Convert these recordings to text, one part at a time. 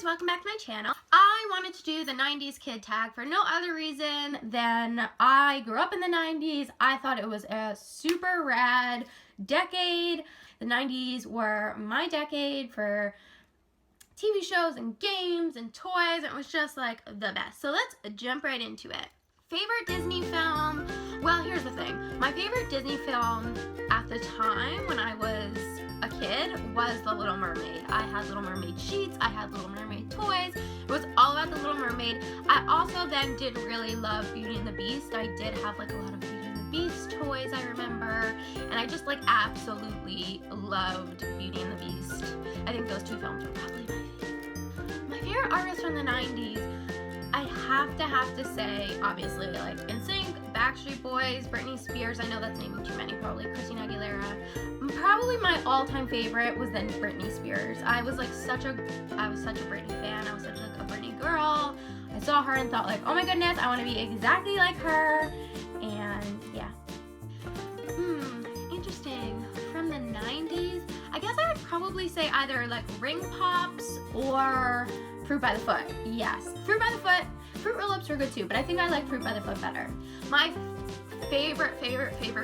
Welcome back to my channel. I wanted to do the 90s kid tag for no other reason than I grew up in the 90s. I thought it was a super rad decade. The 90s were my decade for TV shows and games and toys. It was just like the best. So let's jump right into it. Favorite Disney film? Well, here's the thing. My favorite Disney film at the time when I was a kid was The Little Mermaid. I had Little Mermaid sheets, I had Little Mermaid toys. It was all about The Little Mermaid. I also then did really love Beauty and the Beast. I did have like a lot of Beauty and the Beast toys, I remember. And I just like absolutely loved Beauty and the Beast. I think those two films were probably my favorite. My favorite artists from the 90s, I have to say, obviously, like NSYNC, Backstreet Boys, Britney Spears. I know that's naming too many, probably Christina Aguilera. Probably my all-time favorite was then Britney Spears. I was such a Britney fan. I was such like a Britney girl. I saw her and thought like, oh my goodness, I want to be exactly like her. And yeah. Interesting. From the 90s, I guess I would probably say either like Ring Pops or Fruit by the Foot. Yes, Fruit by the Foot. Fruit Roll-Ups were good too, but I think I like Fruit by the Foot better. My favorite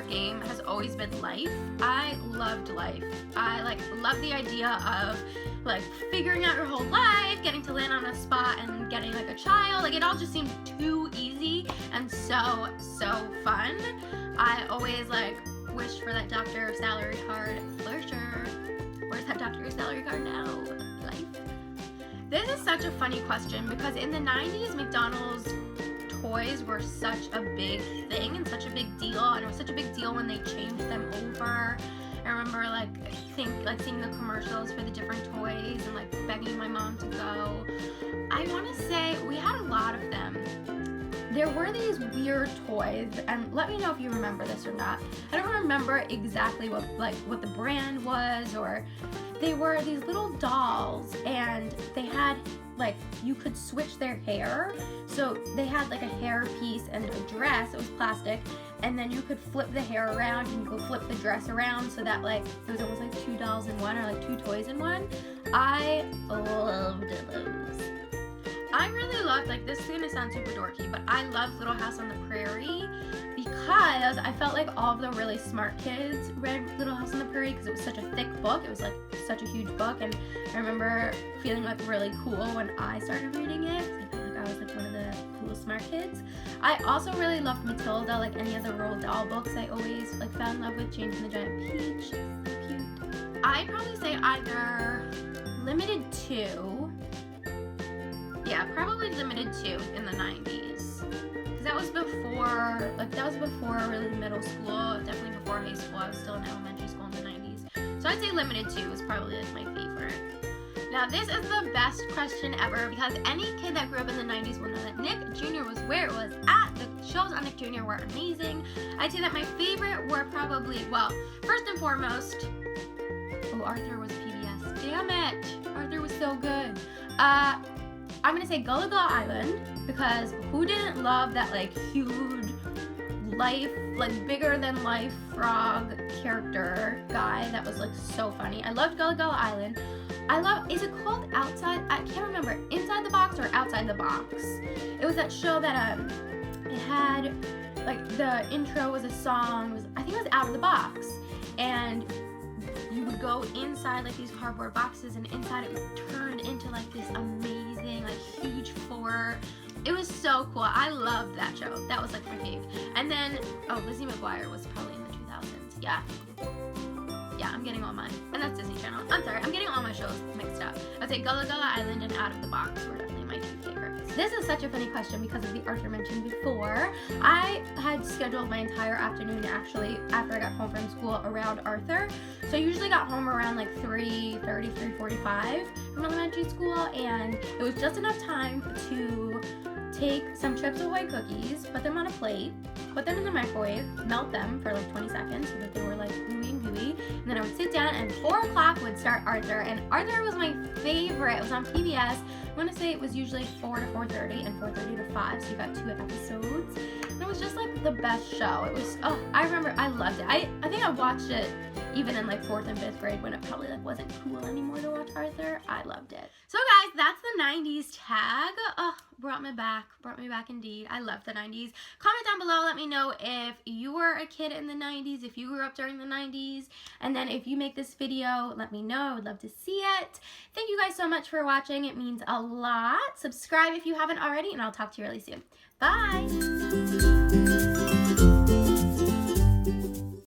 game has always been Life. I loved Life. I love the idea of like figuring out your whole life, getting to land on a spot and getting like a child. Like it all just seemed too easy and so fun. I always like wished for that Dr. Salary Card flourisher. Where's that Dr. Salary Card now? Life. This is such a funny question because in the 90s, McDonald's toys were such a big thing and such a big deal, and it was such a big deal when they changed them over. I remember seeing the commercials for the different toys and like begging my mom to go. I want to say we had a lot of them. There were these weird toys, and let me know if you remember this or not. I don't remember exactly what the brand was, or they were these little dolls, and they had like, you could switch their hair. So they had like a hair piece and a dress. It was plastic, and then you could flip the hair around and you could flip the dress around so that like it was almost like two dolls in one, or like two toys in one. I loved those. I really loved, like, this is gonna sound super dorky, but I loved Little House on the Prairie because I felt like all of the really smart kids read Little House on the Prairie because it was such a thick book. It was like such a huge book, and I remember feeling like really cool when I started reading it. I felt like I was like one of the cool smart kids. I also really loved Matilda, like any of the Roald Dahl books. I always like fell in love with James and the Giant Peach. She's so cute. I'd probably say either Limited 2. Yeah, probably Limited 2 in the 90s. Because that was before really middle school, definitely before high school. I was still in elementary school in the 90s. So I'd say Limited 2 was probably like my favorite. Now this is the best question ever because any kid that grew up in the 90s will know that NickJnr was where it was at. The shows on NickJnr were amazing. I'd say that my favorite were probably, well, first and foremost, Arthur was PBS. Damn it! Arthur was so good. I'm gonna say Gullah Gullah Island because who didn't love that like huge life, like bigger than life frog character guy that was like so funny. I loved Gullah Gullah Island. Is it called Outside? I can't remember. Inside the Box or Outside the Box? It was that show that it had like the intro was a song. I think it was Out of the Box, and you would go inside like these cardboard boxes, and inside it turned into like this amazing like huge fort. It was so cool. I loved that show. That was like my fave. And then Lizzie McGuire was probably in the 2000s. Yeah, I'm getting all mine, and that's Disney Channel. I'm sorry, I'm getting all my shows mixed up. I'd say Gullah Gullah Island and Out of the Box were definitely my two favorites. This is such a funny question because of the Arthur mentioned before. I had scheduled my entire afternoon actually after I got home from school around Arthur. So I usually got home around like 3:30, 3:45 from elementary school, and it was just enough time to take some Chips Ahoy cookies, put them on a plate, put them in the microwave, melt them for like 20 seconds so that they were like gooey and gooey, and then I would sit down and 4 o'clock would start Arthur, and Arthur was my favorite. It was on PBS. want to say it was usually 4 to 4:30 and 4:30 to 5, so you got 2 episodes. And it was just like the best show. It was, oh, I remember, I loved it. I think I watched it even in like 4th and 5th grade when it probably like wasn't cool anymore to watch Arthur. I loved it. So guys, that's the 90s tag. Oh, brought me back indeed. I love the 90s. Comment down below, let me know if you were a kid in the 90s, if you grew up during the 90s, and then if you make this video, let me know. I would love to see it. Thank you guys so much for watching. It means a lot. Subscribe if you haven't already, and I'll talk to you really soon. Bye!